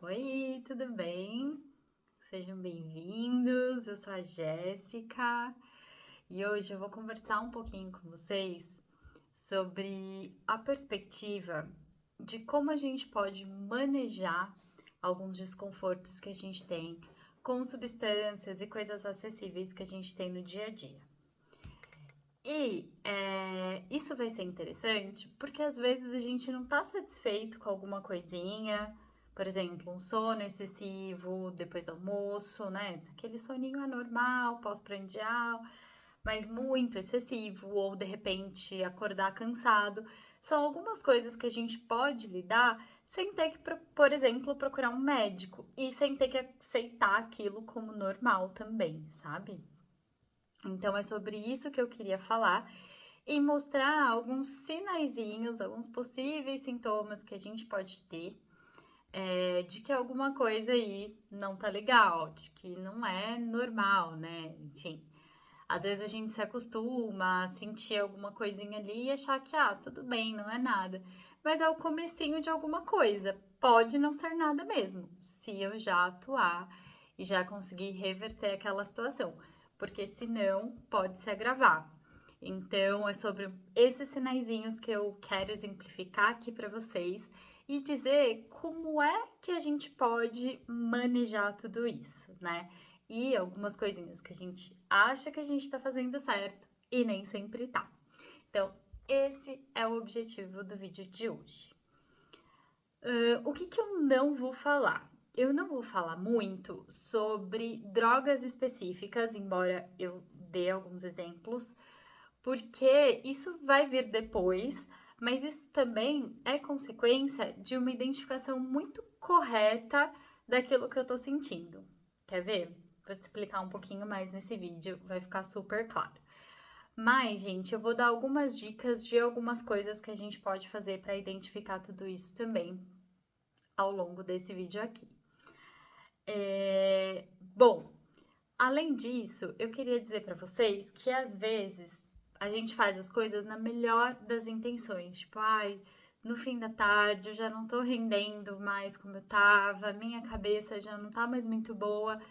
Oi, tudo bem? Sejam bem-vindos. Eu sou a Jéssica e hoje eu vou conversar um pouquinho com vocês sobre a perspectiva de como a gente pode manejar alguns desconfortos que a gente tem com substâncias e coisas acessíveis que a gente tem no dia a dia. Isso vai ser interessante porque às vezes a gente não tá satisfeito com alguma coisinha, por exemplo, um sono excessivo depois do almoço, né? Aquele soninho anormal, pós-prandial, mas muito excessivo, ou de repente acordar cansado. São algumas coisas que a gente pode lidar sem ter que, por exemplo, procurar um médico e sem ter que aceitar aquilo como normal também, sabe? Então é sobre isso que eu queria falar e mostrar alguns sinaizinhos, alguns possíveis sintomas que a gente pode ter de que alguma coisa aí não tá legal, de que não é normal, né? Enfim, às vezes a gente se acostuma a sentir alguma coisinha ali e achar que, tudo bem, não é nada. Mas é o comecinho de alguma coisa. Pode não ser nada mesmo, se eu já atuar e já conseguir reverter aquela situação. Porque senão pode se agravar. Então, é sobre esses sinaizinhos que eu quero exemplificar aqui para vocês e dizer como é que a gente pode manejar tudo isso, né? E algumas coisinhas que a gente acha que a gente tá fazendo certo e nem sempre tá. Então, esse é o objetivo do vídeo de hoje. O que eu não vou falar? Eu não vou falar muito sobre drogas específicas, embora eu dê alguns exemplos, porque isso vai vir depois, mas isso também é consequência de uma identificação muito correta daquilo que eu tô sentindo. Quer ver? Vou te explicar um pouquinho mais nesse vídeo, vai ficar super claro. Mas, gente, eu vou dar algumas dicas de algumas coisas que a gente pode fazer para identificar tudo isso também ao longo desse vídeo aqui. Bom, além disso, eu queria dizer para vocês que às vezes a gente faz as coisas na melhor das intenções, tipo, no fim da tarde eu já não tô rendendo mais como eu tava, minha cabeça já não tá mais muito boa,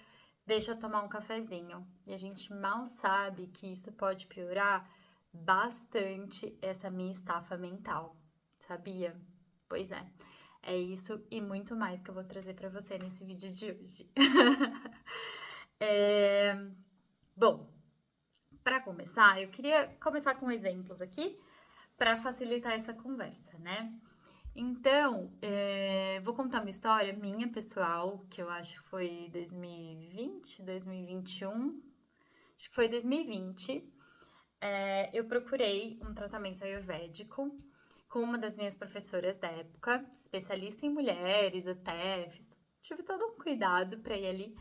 deixa eu tomar um cafezinho. E a gente mal sabe que isso pode piorar bastante essa minha estafa mental, sabia? Pois é. É isso e muito mais que eu vou trazer para você nesse vídeo de hoje. é... Bom, para começar, eu queria começar com exemplos aqui para facilitar essa conversa, né? Então, vou contar uma história minha pessoal, que eu acho que foi 2020, 2021, acho que foi 2020. Eu procurei um tratamento ayurvédico com uma das minhas professoras da época, especialista em mulheres até, tive todo um cuidado para ir ali,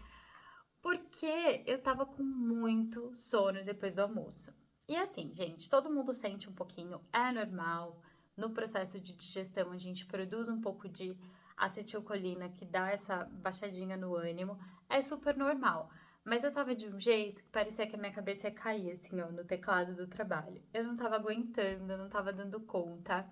porque eu tava com muito sono depois do almoço. E assim, gente, todo mundo sente um pouquinho, é normal. No processo de digestão, a gente produz um pouco de acetilcolina que dá essa baixadinha no ânimo. É super normal. Mas eu tava de um jeito que parecia que a minha cabeça ia cair, assim, ó, no teclado do trabalho. Eu não tava aguentando, eu não tava dando conta.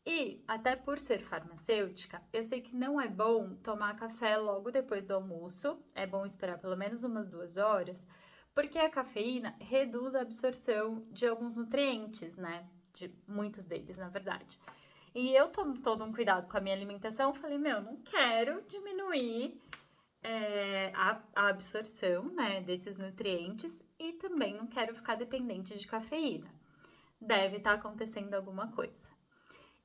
E, até por ser farmacêutica, eu sei que não é bom tomar café logo depois do almoço, é bom esperar pelo menos umas 2 horas, porque a cafeína reduz a absorção de alguns nutrientes, né? De muitos deles, na verdade. E eu tomo todo um cuidado com a minha alimentação, falei, não quero diminuir a absorção, né, desses nutrientes e também não quero ficar dependente de cafeína. Deve estar acontecendo alguma coisa.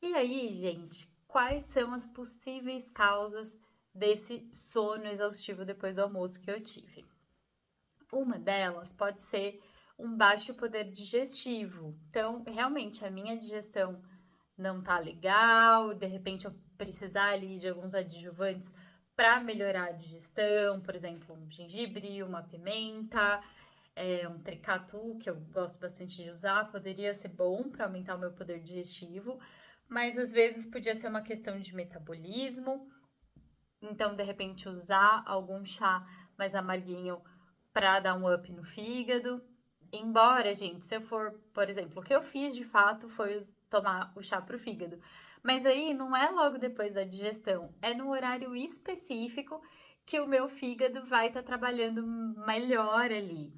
E aí, gente, quais são as possíveis causas desse sono exaustivo depois do almoço que eu tive? Uma delas pode ser um baixo poder digestivo. Então, realmente, a minha digestão não tá legal, de repente eu precisar ali de alguns adjuvantes para melhorar a digestão, por exemplo, um gengibre, uma pimenta, um tricatu, que eu gosto bastante de usar, poderia ser bom para aumentar o meu poder digestivo, mas às vezes podia ser uma questão de metabolismo, então de repente usar algum chá mais amarguinho para dar um up no fígado. Embora, gente, se eu for, por exemplo, o que eu fiz de fato foi tomar o chá pro fígado. Mas aí não é logo depois da digestão, é no horário específico que o meu fígado vai estar trabalhando melhor ali.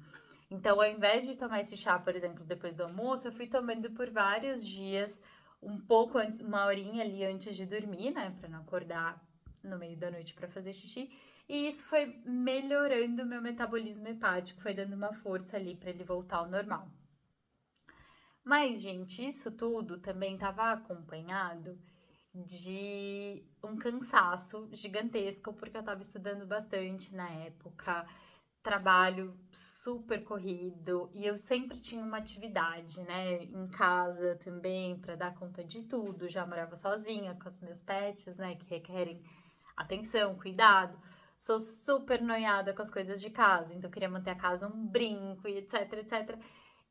Então, ao invés de tomar esse chá, por exemplo, depois do almoço, eu fui tomando por vários dias, um pouco antes, uma horinha ali antes de dormir, né, para não acordar no meio da noite para fazer xixi. E isso foi melhorando o meu metabolismo hepático, foi dando uma força ali para ele voltar ao normal. Mas, gente, isso tudo também estava acompanhado de um cansaço gigantesco, porque eu estava estudando bastante na época, trabalho super corrido e eu sempre tinha uma atividade, né, em casa também para dar conta de tudo. Já morava sozinha com os meus pets, né, que requerem atenção, cuidado. Sou super noiada com as coisas de casa, então eu queria manter a casa um brinco e etc, etc.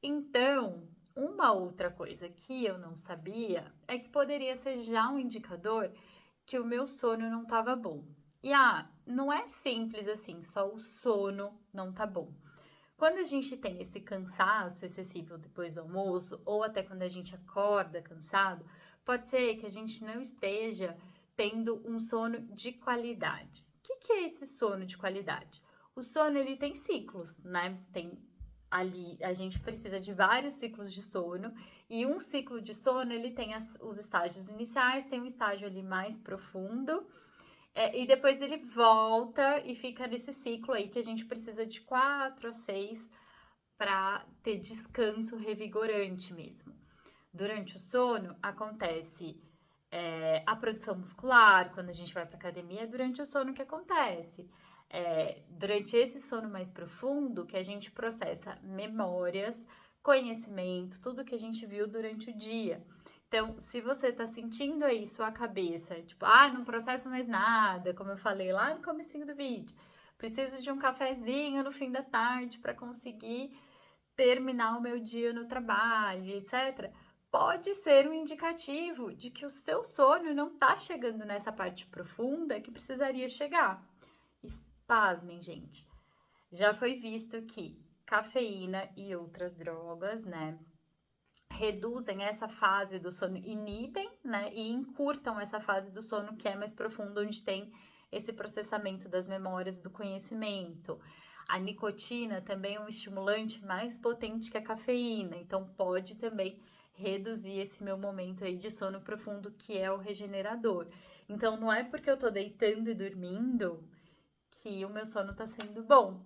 Então, uma outra coisa que eu não sabia é que poderia ser já um indicador que o meu sono não estava bom. E não é simples assim, só o sono não tá bom. Quando a gente tem esse cansaço excessivo depois do almoço, ou até quando a gente acorda cansado, pode ser que a gente não esteja tendo um sono de qualidade. O que é esse sono de qualidade? O sono ele tem ciclos, né? Tem ali a gente precisa de vários ciclos de sono e um ciclo de sono ele tem os estágios iniciais, tem um estágio ali mais profundo e depois ele volta e fica nesse ciclo aí que a gente precisa de 4 a 6 para ter descanso revigorante mesmo. Durante o sono acontece a produção muscular, quando a gente vai para academia, é durante o sono que acontece. Durante esse sono mais profundo que a gente processa memórias, conhecimento, tudo que a gente viu durante o dia. Então, se você tá sentindo aí sua cabeça, tipo, não processo mais nada, como eu falei lá no comecinho do vídeo, preciso de um cafezinho no fim da tarde para conseguir terminar o meu dia no trabalho, etc. Pode ser um indicativo de que o seu sono não tá chegando nessa parte profunda que precisaria chegar. Pasmem, gente. Já foi visto que cafeína e outras drogas, né, reduzem essa fase do sono, inibem, né, e encurtam essa fase do sono que é mais profundo, onde tem esse processamento das memórias do conhecimento. A nicotina também é um estimulante mais potente que a cafeína, então pode também reduzir esse meu momento aí de sono profundo, que é o regenerador. Então não é porque eu tô deitando e dormindo que o meu sono tá sendo bom.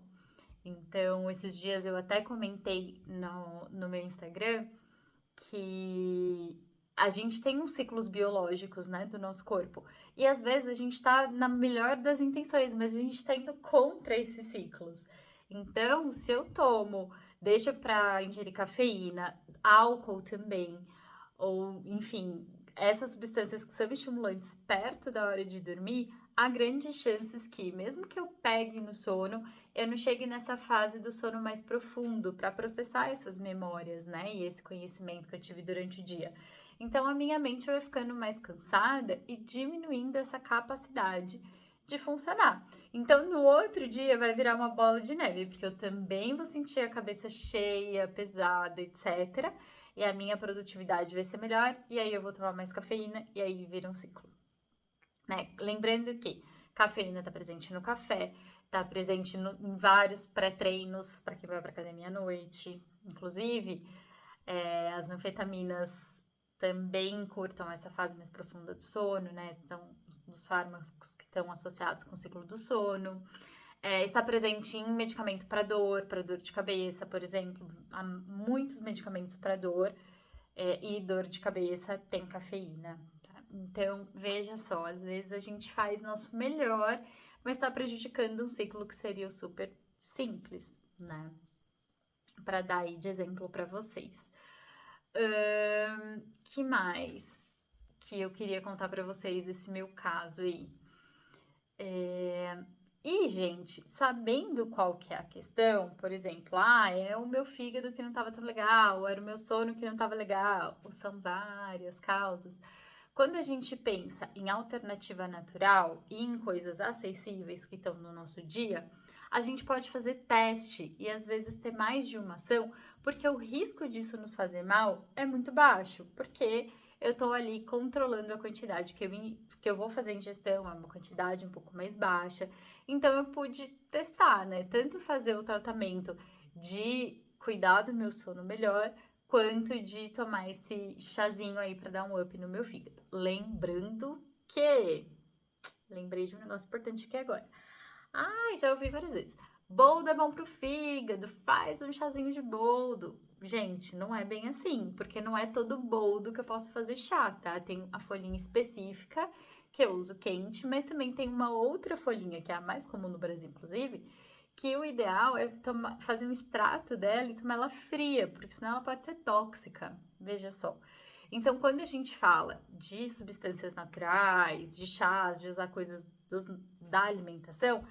Então, esses dias eu até comentei no meu Instagram que a gente tem uns ciclos biológicos, né, do nosso corpo. E às vezes a gente tá na melhor das intenções, mas a gente tá indo contra esses ciclos. Então, se eu tomo, deixo pra ingerir cafeína, álcool também, ou enfim, essas substâncias que são estimulantes perto da hora de dormir, há grandes chances que, mesmo que eu pegue no sono, eu não chegue nessa fase do sono mais profundo para processar essas memórias, né? E esse conhecimento que eu tive durante o dia. Então a minha mente vai ficando mais cansada e diminuindo essa capacidade de funcionar. Então no outro dia vai virar uma bola de neve, porque eu também vou sentir a cabeça cheia, pesada, etc. E a minha produtividade vai ser melhor, e aí eu vou tomar mais cafeína, e aí vira um ciclo, né? Lembrando que cafeína está presente no café, está presente em vários pré-treinos para quem vai para academia à noite. Inclusive, as anfetaminas também encurtam essa fase mais profunda do sono, né? Então, dos fármacos que estão associados com o ciclo do sono. Está presente em medicamento para dor de cabeça, por exemplo. Há muitos medicamentos para dor e dor de cabeça tem cafeína. Então, veja só, às vezes a gente faz nosso melhor, mas está prejudicando um ciclo que seria o super simples, né? Para dar aí de exemplo para vocês. Que mais que eu queria contar para vocês desse meu caso aí? E, gente, sabendo qual que é a questão, por exemplo, é o meu fígado que não estava tão legal, era o meu sono que não estava legal, ou são várias causas. Quando a gente pensa em alternativa natural e em coisas acessíveis que estão no nosso dia, a gente pode fazer teste e às vezes ter mais de uma ação, porque o risco disso nos fazer mal é muito baixo, porque eu tô ali controlando a quantidade que eu vou fazer ingestão, é uma quantidade um pouco mais baixa. Então eu pude testar, né? Tanto fazer o tratamento de cuidar do meu sono melhor, quanto de tomar esse chazinho aí para dar um up no meu fígado. Lembrando que, lembrei de um negócio importante aqui agora. Ai, já ouvi várias vezes. Boldo é bom pro fígado, faz um chazinho de boldo. Gente, não é bem assim, porque não é todo boldo que eu posso fazer chá, tá? Tem a folhinha específica que eu uso quente, mas também tem uma outra folhinha, que é a mais comum no Brasil, inclusive, que o ideal é fazer um extrato dela e tomar ela fria, porque senão ela pode ser tóxica. Veja só. Então, quando a gente fala de substâncias naturais, de chás, de usar coisas da alimentação,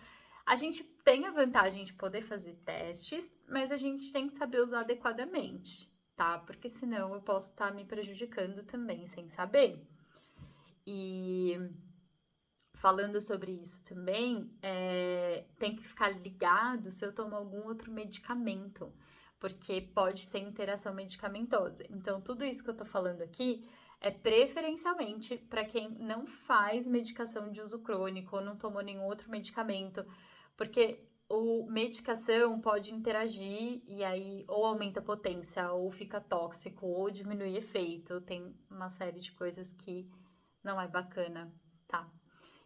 a gente tem a vantagem de poder fazer testes, mas a gente tem que saber usar adequadamente, tá? Porque senão eu posso estar me prejudicando também sem saber. E falando sobre isso também, tem que ficar ligado se eu tomo algum outro medicamento, porque pode ter interação medicamentosa. Então, tudo isso que eu tô falando aqui é preferencialmente para quem não faz medicação de uso crônico ou não tomou nenhum outro medicamento, porque o medicação pode interagir e aí ou aumenta a potência, ou fica tóxico, ou diminui efeito. Tem uma série de coisas que não é bacana, tá?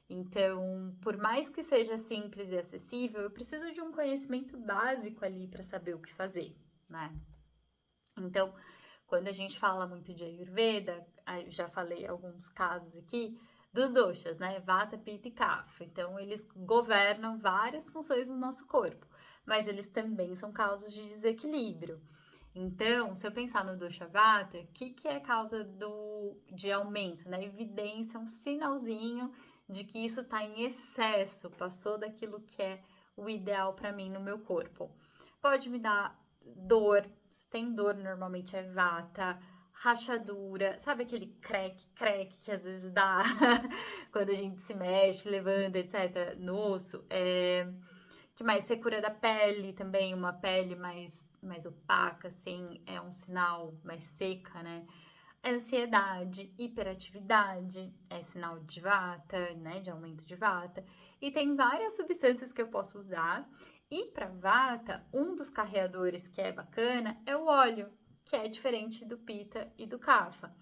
Então, por mais que seja simples e acessível, eu preciso de um conhecimento básico ali para saber o que fazer, né? Então, quando a gente fala muito de Ayurveda, eu já falei alguns casos aqui dos doshas, né? Vata, Pitta e Kapha. Então, eles governam várias funções do nosso corpo, mas eles também são causas de desequilíbrio. Então, se eu pensar no dosha Vata, o que é causa de aumento, né? Evidência, um sinalzinho de que isso está em excesso, passou daquilo que é o ideal para mim no meu corpo. Pode me dar dor, se tem dor normalmente é Vata, rachadura, sabe aquele crack que às vezes dá quando a gente se mexe, levanta, etc, no osso? Que mais? Secura da pele também, uma pele mais opaca, assim, é um sinal mais seca, né? Ansiedade, hiperatividade, é sinal de vata, né? De aumento de vata. E tem várias substâncias que eu posso usar. E para vata, um dos carreadores que é bacana é o óleo, que é diferente do pita e do kapha.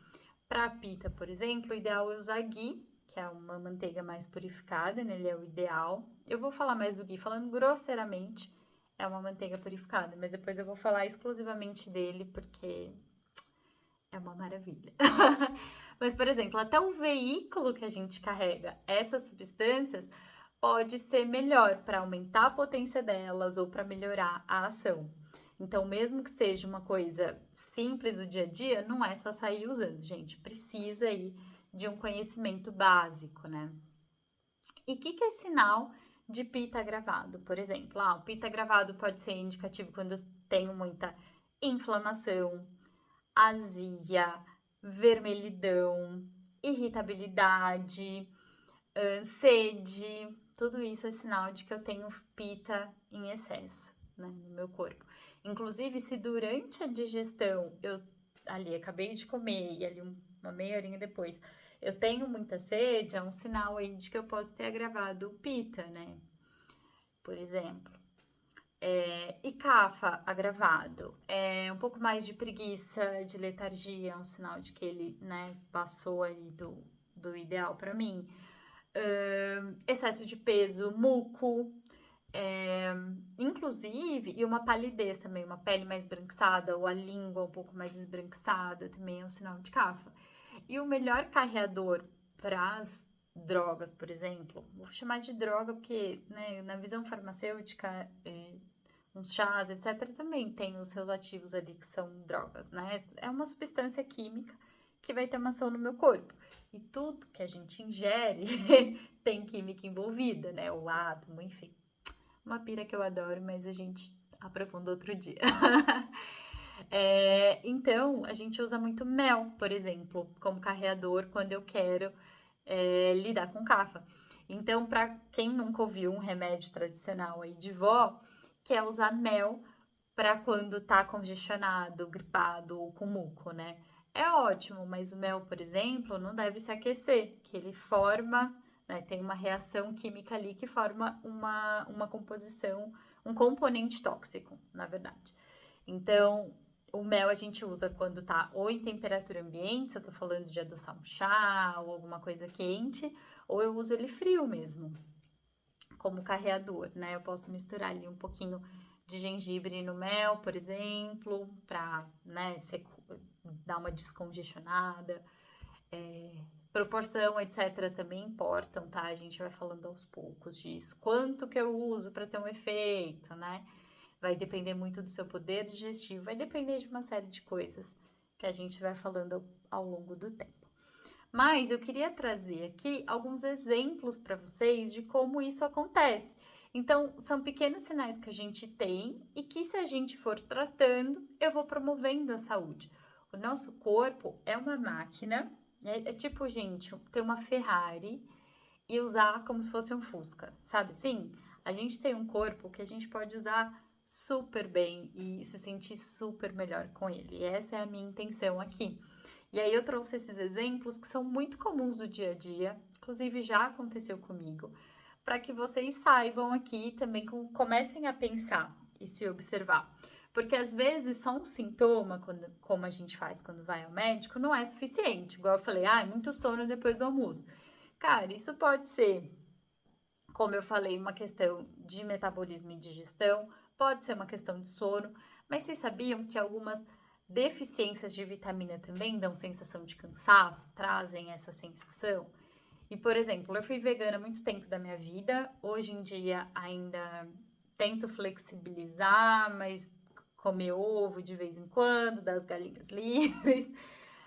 Para pita, por exemplo, o ideal é usar ghee, que é uma manteiga mais purificada, né? Ele é o ideal. Eu vou falar mais do ghee, falando grosseiramente, é uma manteiga purificada, mas depois eu vou falar exclusivamente dele, porque é uma maravilha. Mas, por exemplo, até o veículo que a gente carrega essas substâncias pode ser melhor para aumentar a potência delas ou para melhorar a ação. Então, mesmo que seja uma coisa simples do dia a dia, não é só sair usando, gente. Precisa aí de um conhecimento básico, né? E o que é sinal de pita agravado? Por exemplo, o pita agravado pode ser indicativo quando eu tenho muita inflamação, azia, vermelhidão, irritabilidade, sede, tudo isso é sinal de que eu tenho pita em excesso, né, no meu corpo. Inclusive, se durante a digestão eu ali acabei de comer e ali uma meia horinha depois eu tenho muita sede, é um sinal aí de que eu posso ter agravado o pita, né? Por exemplo. E CAFA agravado, um pouco mais de preguiça, de letargia, é um sinal de que ele, né, passou aí do ideal para mim. Excesso de peso, muco, inclusive, e uma palidez também, uma pele mais esbranquiçada, ou a língua um pouco mais esbranquiçada, também é um sinal de CAFA. E o melhor carreador para as drogas, por exemplo, vou chamar de droga porque, né, na visão farmacêutica, uns chás, etc., também tem os seus ativos ali que são drogas, né? É uma substância química que vai ter uma ação no meu corpo. E tudo que a gente ingere tem química envolvida, né? O átomo, enfim. Uma pira que eu adoro, mas a gente aprofunda outro dia. Então, a gente usa muito mel, por exemplo, como carreador quando eu quero lidar com cafa. Então, para quem nunca ouviu um remédio tradicional aí de vó, que é usar mel para quando tá congestionado, gripado ou com muco, né? é ótimo, mas o mel, por exemplo, não deve se aquecer, que ele forma, né, tem uma reação química ali que forma uma composição, um componente tóxico, na verdade. Então, o mel a gente usa quando tá ou em temperatura ambiente, se eu tô falando de adoçar um chá ou alguma coisa quente, ou eu uso ele frio mesmo, como carreador, né? Eu posso misturar ali um pouquinho de gengibre no mel, por exemplo, pra, né, dar uma descongestionada. Proporção, etc., também importam, tá? A gente vai falando aos poucos disso. Quanto que eu uso para ter um efeito, né? Vai depender muito do seu poder digestivo, vai depender de uma série de coisas que a gente vai falando ao longo do tempo. Mas eu queria trazer aqui alguns exemplos para vocês de como isso acontece. Então, são pequenos sinais que a gente tem e que, se a gente for tratando, eu vou promovendo a saúde. O nosso corpo é uma máquina, é tipo, gente, ter uma Ferrari e usar como se fosse um Fusca, sabe assim? A gente tem um corpo que a gente pode usar super bem e se sentir super melhor com ele. E essa é a minha intenção aqui. E aí eu trouxe esses exemplos que são muito comuns do dia a dia, inclusive já aconteceu comigo, para que vocês saibam aqui também comecem a pensar e se observar. Porque às vezes só um sintoma, como a gente faz quando vai ao médico, não é suficiente. Igual eu falei, muito sono depois do almoço. Cara, isso pode ser, como eu falei, uma questão de metabolismo e digestão, pode ser uma questão de sono, mas vocês sabiam que algumas deficiências de vitamina também dão sensação de cansaço, trazem essa sensação? E, por exemplo, eu fui vegana há muito tempo da minha vida, hoje em dia ainda tento flexibilizar, mas comer ovo de vez em quando, das galinhas livres,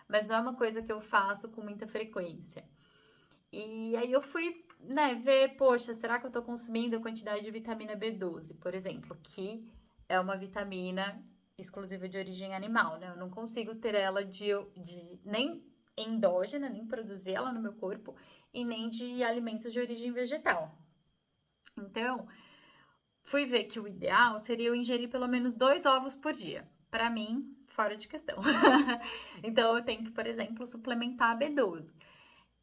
mas não é uma coisa que eu faço com muita frequência. E aí eu fui, né, ver, poxa, será que eu tô consumindo a quantidade de vitamina B12, por exemplo, que é uma vitamina exclusiva de origem animal, né? Eu não consigo ter ela de nem endógena, nem produzir ela no meu corpo, e nem de alimentos de origem vegetal. Então, fui ver que o ideal seria eu ingerir pelo menos 2 ovos por dia. Para mim, fora de questão. Então, eu tenho que, por exemplo, suplementar a B12.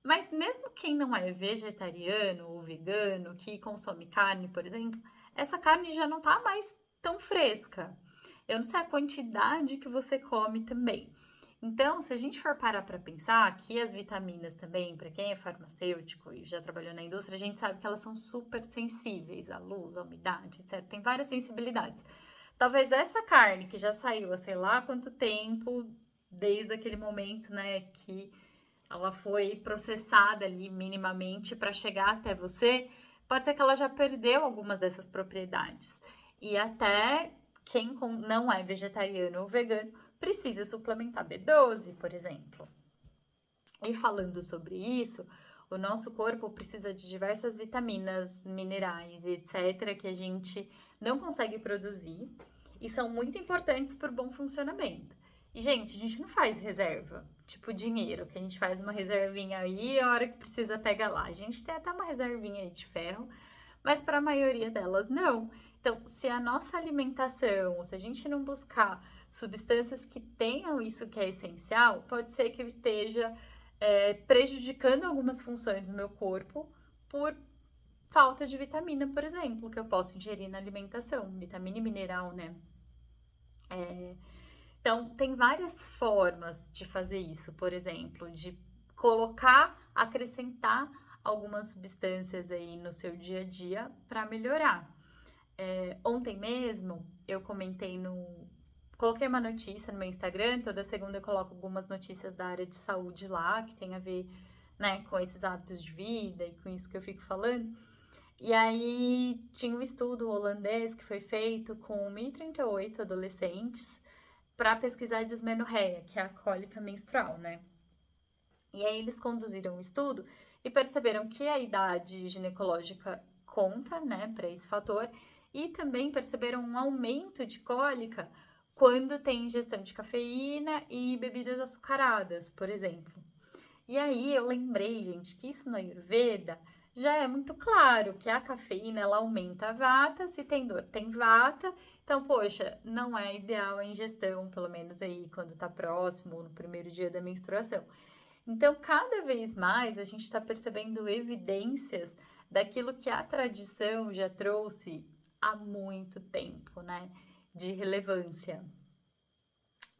Mas mesmo quem não é vegetariano ou vegano, que consome carne, por exemplo, essa carne já não tá mais tão fresca. Eu não sei a quantidade que você come também. Então, se a gente for parar para pensar que as vitaminas também, para quem é farmacêutico e já trabalhou na indústria, a gente sabe que elas são super sensíveis à luz, à umidade, etc. Tem várias sensibilidades. Talvez essa carne que já saiu há sei lá quanto tempo, desde aquele momento, né, que ela foi processada ali minimamente para chegar até você, pode ser que ela já perdeu algumas dessas propriedades. E até quem não é vegetariano ou vegano precisa suplementar B12, por exemplo. E falando sobre isso, o nosso corpo precisa de diversas vitaminas, minerais e etc. que a gente não consegue produzir e são muito importantes para o bom funcionamento. E, gente, a gente não faz reserva, tipo dinheiro, que a gente faz uma reservinha aí e a hora que precisa pega lá. A gente tem até uma reservinha aí de ferro, mas para a maioria delas não. Então, se a nossa alimentação, se a gente não buscar substâncias que tenham isso que é essencial, pode ser que eu esteja prejudicando algumas funções do meu corpo por falta de vitamina, por exemplo, que eu posso ingerir na alimentação, vitamina e mineral, né? Então, tem várias formas de fazer isso, por exemplo, de colocar, acrescentar algumas substâncias aí no seu dia a dia para melhorar. Ontem mesmo eu comentei coloquei uma notícia no meu Instagram, toda segunda eu coloco algumas notícias da área de saúde lá, que tem a ver, né, com esses hábitos de vida e com isso que eu fico falando. E aí tinha um estudo holandês que foi feito com 1.038 adolescentes para pesquisar dismenorreia, que é a cólica menstrual, né? E aí eles conduziram um estudo e perceberam que a idade ginecológica conta, né, para esse fator, e também perceberam um aumento de cólica quando tem ingestão de cafeína e bebidas açucaradas, por exemplo. E aí eu lembrei, gente, que isso na Ayurveda já é muito claro que a cafeína, ela aumenta a vata, se tem dor, tem vata. Então, poxa, não é ideal a ingestão, pelo menos aí quando tá próximo, no primeiro dia da menstruação. Então, cada vez mais a gente está percebendo evidências daquilo que a tradição já trouxe há muito tempo, né? De relevância.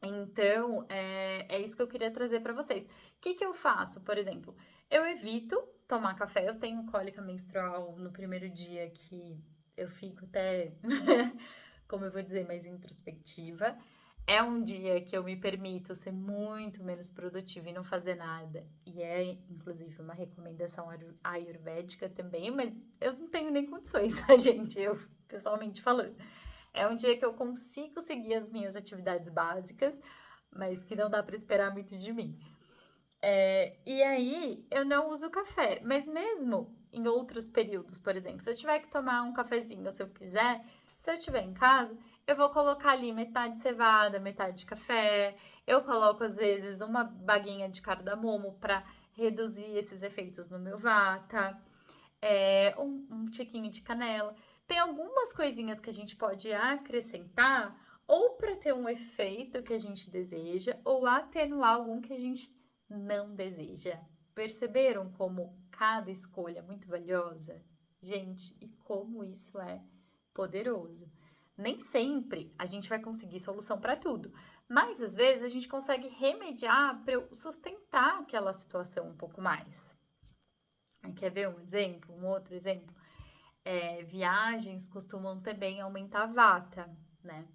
Então, é isso que eu queria trazer para vocês. O que eu faço, por exemplo? Eu evito tomar café. Eu tenho cólica menstrual no primeiro dia que eu fico até, como eu vou dizer, mais introspectiva. É um dia que eu me permito ser muito menos produtiva e não fazer nada. E é, inclusive, uma recomendação ayurvédica também, mas eu não tenho nem condições, tá, gente? Eu, pessoalmente falando. É um dia que eu consigo seguir as minhas atividades básicas, mas que não dá para esperar muito de mim. E aí, eu não uso café, mas mesmo em outros períodos, por exemplo, se eu tiver que tomar um cafezinho, ou se eu quiser, se eu estiver em casa, eu vou colocar ali metade cevada, metade café. Eu coloco, às vezes, uma baguinha de cardamomo para reduzir esses efeitos no meu vata, um tiquinho de canela. Tem algumas coisinhas que a gente pode acrescentar, ou para ter um efeito que a gente deseja, ou atenuar algum que a gente não deseja. Perceberam como cada escolha é muito valiosa? Gente, e como isso é poderoso. Nem sempre a gente vai conseguir solução para tudo, mas às vezes a gente consegue remediar para sustentar aquela situação um pouco mais. Quer ver um exemplo? Um outro exemplo? Viagens costumam também aumentar a vata, né?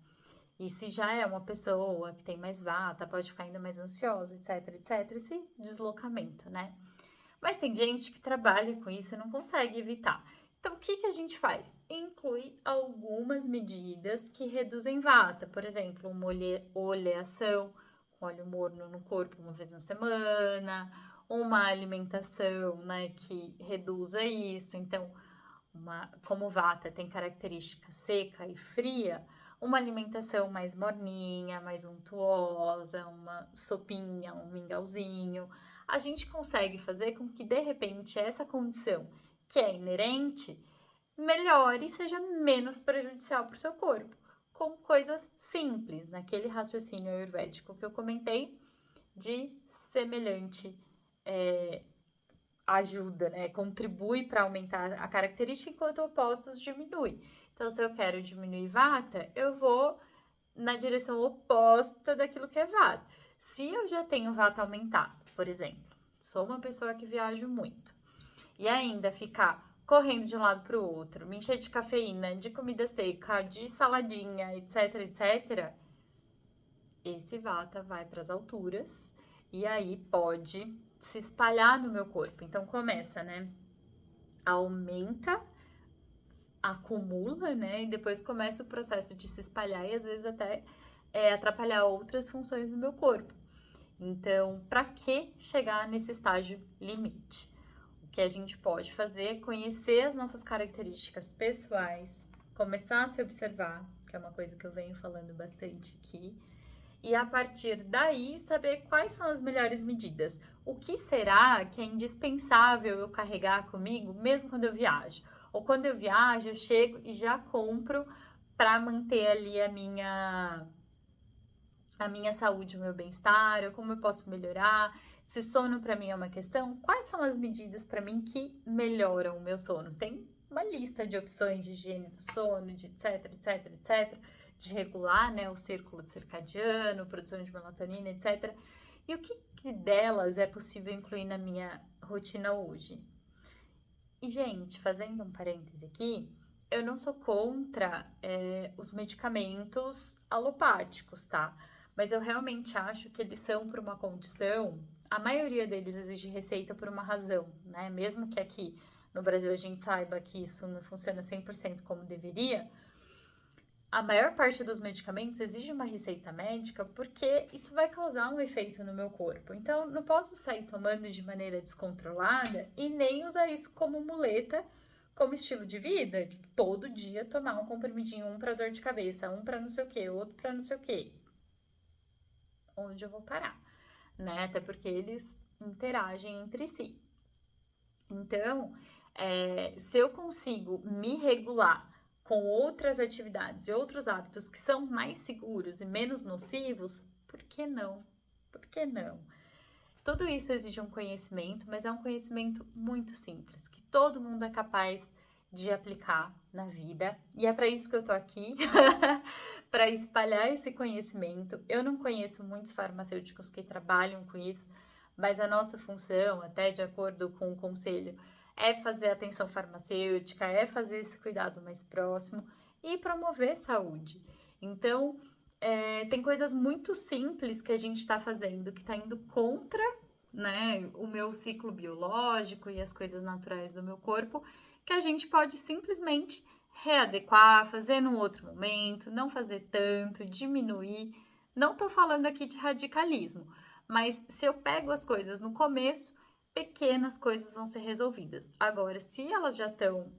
E se já é uma pessoa que tem mais vata, pode ficar ainda mais ansiosa, etc, etc, esse deslocamento, né? Mas tem gente que trabalha com isso e não consegue evitar. Então, o que a gente faz? Inclui algumas medidas que reduzem vata. Por exemplo, uma oleação com óleo morno no corpo uma vez na semana, uma alimentação, né, que reduza isso. Então, como vata tem característica seca e fria, uma alimentação mais morninha, mais untuosa, uma sopinha, um mingauzinho, a gente consegue fazer com que de repente essa condição que é inerente melhore e seja menos prejudicial para o seu corpo, com coisas simples, naquele raciocínio ayurvédico que eu comentei de semelhante ajuda, né? Contribui para aumentar a característica enquanto opostos diminui. Então, se eu quero diminuir vata, eu vou na direção oposta daquilo que é vata. Se eu já tenho vata aumentado, por exemplo, sou uma pessoa que viaja muito e ainda ficar correndo de um lado para o outro, me encher de cafeína, de comida seca, de saladinha, etc, etc, esse vata vai para as alturas e aí pode se espalhar no meu corpo. Então começa, né? Aumenta, acumula, né? E depois começa o processo de se espalhar e às vezes até atrapalhar outras funções do meu corpo. Então, para que chegar nesse estágio limite? O que a gente pode fazer é conhecer as nossas características pessoais, começar a se observar, que é uma coisa que eu venho falando bastante aqui, e a partir daí saber quais são as melhores medidas. O que será que é indispensável eu carregar comigo, mesmo quando eu viajo? Ou quando eu viajo, eu chego e já compro para manter ali a minha saúde, o meu bem-estar, como eu posso melhorar. Se sono para mim é uma questão, quais são as medidas para mim que melhoram o meu sono? Tem uma lista de opções de higiene do sono, de etc, etc, etc, de regular, né, o círculo circadiano, produção de melatonina, etc. E o que delas é possível incluir na minha rotina hoje? E, gente, fazendo um parêntese aqui, eu não sou contra os medicamentos alopáticos, tá? Mas eu realmente acho que eles são por uma condição, a maioria deles exige receita por uma razão, né? Mesmo que aqui no Brasil a gente saiba que isso não funciona 100% como deveria, a maior parte dos medicamentos exige uma receita médica porque isso vai causar um efeito no meu corpo. Então, não posso sair tomando de maneira descontrolada e nem usar isso como muleta, como estilo de vida. Tipo, todo dia tomar um comprimidinho, um para dor de cabeça, um para não sei o que, outro para não sei o que. Onde eu vou parar, né? Até porque eles interagem entre si. Então, Se eu consigo me regular com outras atividades e outros hábitos que são mais seguros e menos nocivos, por que não? Por que não? Tudo isso exige um conhecimento, mas é um conhecimento muito simples, que todo mundo é capaz de aplicar na vida. E é para isso que eu tô aqui, para espalhar esse conhecimento. Eu não conheço muitos farmacêuticos que trabalham com isso, mas a nossa função, até de acordo com o conselho, é fazer atenção farmacêutica, é fazer esse cuidado mais próximo e promover saúde. Então, tem coisas muito simples que a gente está fazendo que está indo contra, né, o meu ciclo biológico e as coisas naturais do meu corpo, que a gente pode simplesmente readequar, fazer num outro momento, não fazer tanto, diminuir. Não tô falando aqui de radicalismo, mas se eu pego as coisas no começo, pequenas coisas vão ser resolvidas. Agora, se elas já estão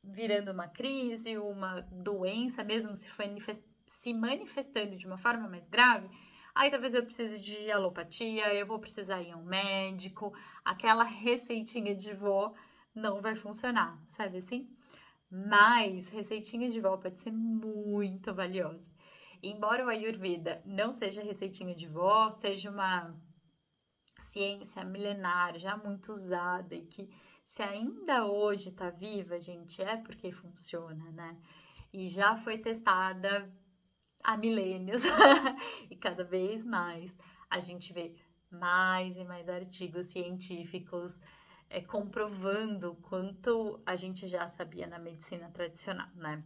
virando uma crise, uma doença, mesmo se manifestando de uma forma mais grave, aí talvez eu precise de alopatia, eu vou precisar ir a um médico, aquela receitinha de vó não vai funcionar, sabe assim? Mas receitinha de vó pode ser muito valiosa. Embora o Ayurveda não seja receitinha de vó, seja uma ciência milenar, já muito usada e que se ainda hoje está viva, gente, é porque funciona, né? E já foi testada há milênios e cada vez mais a gente vê mais e mais artigos científicos comprovando quanto a gente já sabia na medicina tradicional, né?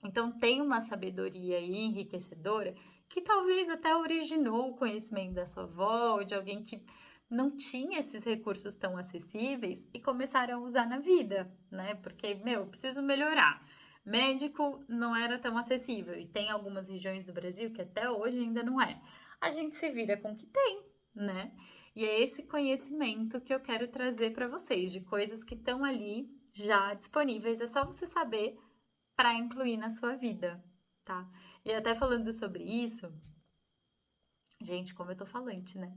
Então tem uma sabedoria aí enriquecedora que talvez até originou o conhecimento da sua avó ou de alguém que não tinha esses recursos tão acessíveis e começaram a usar na vida, né? Porque, meu, preciso melhorar. Médico não era tão acessível e tem algumas regiões do Brasil que até hoje ainda não é. A gente se vira com o que tem, né? E é esse conhecimento que eu quero trazer para vocês, de coisas que estão ali já disponíveis. É só você saber para incluir na sua vida, tá? E até falando sobre isso, gente, como eu tô falante, né?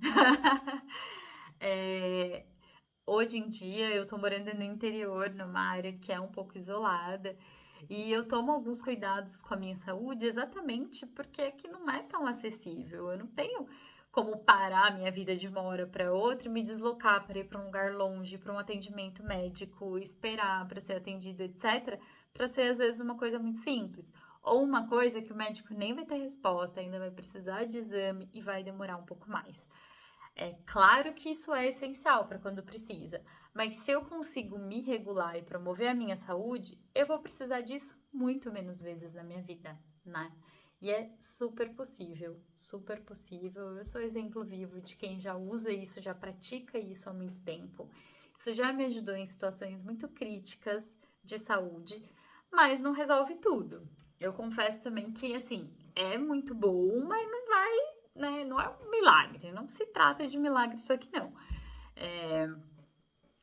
é, Hoje em dia eu tô morando no interior, numa área que é um pouco isolada, e eu tomo alguns cuidados com a minha saúde exatamente porque aqui não é tão acessível. Eu não tenho como parar a minha vida de uma hora para outra e me deslocar para ir para um lugar longe, para um atendimento médico, esperar para ser atendido, etc, para ser às vezes uma coisa muito simples. Ou uma coisa que o médico nem vai ter resposta, ainda vai precisar de exame e vai demorar um pouco mais. É claro que isso é essencial para quando precisa, mas se eu consigo me regular e promover a minha saúde, eu vou precisar disso muito menos vezes na minha vida, né? E é super possível, super possível. Eu sou exemplo vivo de quem já usa isso, já pratica isso há muito tempo. Isso já me ajudou em situações muito críticas de saúde, mas não resolve tudo. Eu confesso também que, assim, é muito bom, mas não vai, né? Não é um milagre, não se trata de milagre isso aqui, não.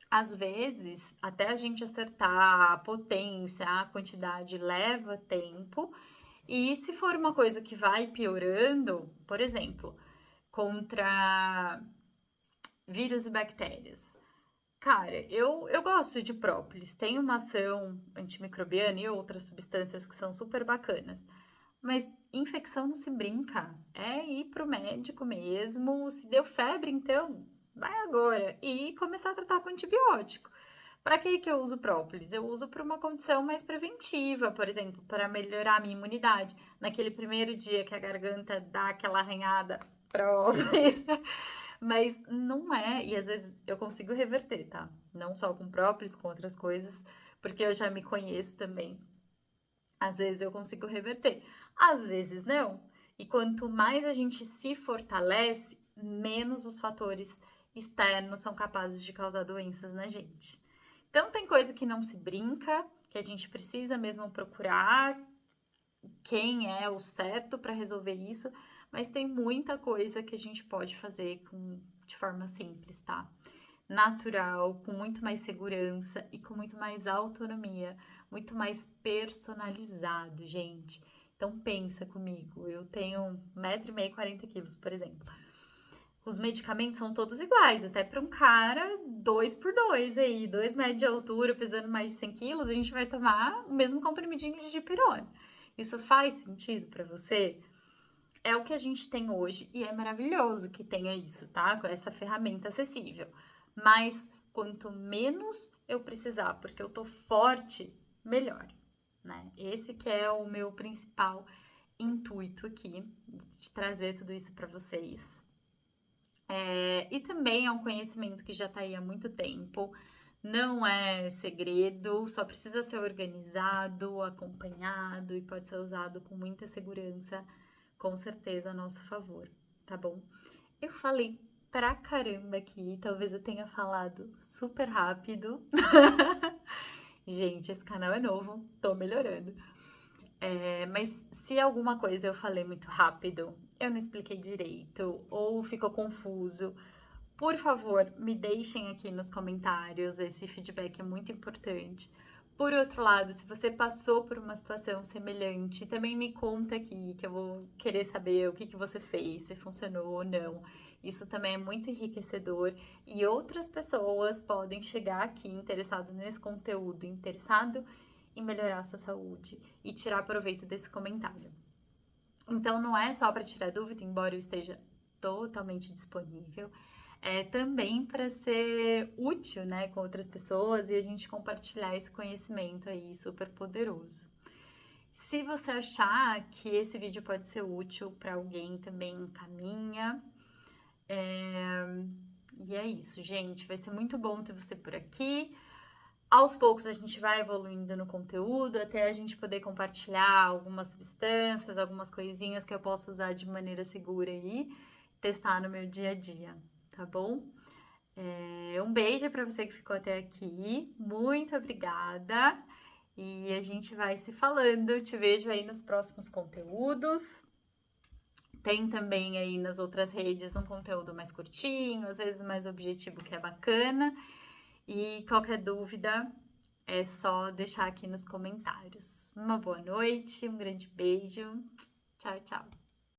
Às vezes, até a gente acertar a potência, a quantidade, leva tempo. E se for uma coisa que vai piorando, por exemplo, contra vírus e bactérias. Cara, eu gosto de própolis, tem uma ação antimicrobiana e outras substâncias que são super bacanas. Mas infecção não se brinca, é ir pro médico mesmo. Se deu febre, então vai agora e começar a tratar com antibiótico. Para que eu uso própolis? Eu uso para uma condição mais preventiva, por exemplo, para melhorar a minha imunidade. Naquele primeiro dia que a garganta dá aquela arranhada, própolis. Mas não é, e às vezes eu consigo reverter, tá? Não só com própolis, com outras coisas, porque eu já me conheço também. Às vezes eu consigo reverter, às vezes não. E quanto mais a gente se fortalece, menos os fatores externos são capazes de causar doenças na gente. Então tem coisa que não se brinca, que a gente precisa mesmo procurar quem é o certo para resolver isso, mas tem muita coisa que a gente pode fazer de forma simples, tá? Natural, com muito mais segurança e com muito mais autonomia, muito mais personalizado, gente. Então pensa comigo, eu tenho 1,5 m, 40 quilos, por exemplo. Os medicamentos são todos iguais, até para um cara 2x2 aí, 2 metros de altura, pesando mais de 100 quilos, a gente vai tomar o mesmo comprimidinho de dipirona. Isso faz sentido para você? É o que a gente tem hoje e é maravilhoso que tenha isso, tá? Com essa ferramenta acessível. Mas quanto menos eu precisar, porque eu tô forte, melhor, né? Esse que é o meu principal intuito aqui, de trazer tudo isso para vocês. E também é um conhecimento que já está aí há muito tempo, não é segredo, só precisa ser organizado, acompanhado e pode ser usado com muita segurança, com certeza a nosso favor, tá bom? Eu falei pra caramba aqui, talvez eu tenha falado super rápido. Gente, esse canal é novo, tô melhorando. Mas se alguma coisa eu falei muito rápido, eu não expliquei direito ou ficou confuso, por favor, me deixem aqui nos comentários, esse feedback é muito importante. Por outro lado, se você passou por uma situação semelhante, também me conta aqui, que eu vou querer saber o que você fez, se funcionou ou não. Isso também é muito enriquecedor e outras pessoas podem chegar aqui interessado nesse conteúdo, interessado em melhorar a sua saúde e tirar proveito desse comentário. Então, não é só para tirar dúvida, embora eu esteja totalmente disponível, é também para ser útil, né, com outras pessoas e a gente compartilhar esse conhecimento aí super poderoso. Se você achar que esse vídeo pode ser útil para alguém, também encaminha. E é isso, gente. Vai ser muito bom ter você por aqui. Aos poucos a gente vai evoluindo no conteúdo até a gente poder compartilhar algumas substâncias, algumas coisinhas que eu posso usar de maneira segura aí, testar no meu dia a dia, tá bom? Um beijo para você que ficou até aqui, muito obrigada e a gente vai se falando. Te vejo aí nos próximos conteúdos. Tem também aí nas outras redes um conteúdo mais curtinho, às vezes mais objetivo, que é bacana. E qualquer dúvida é só deixar aqui nos comentários. Uma boa noite, um grande beijo. Tchau, tchau.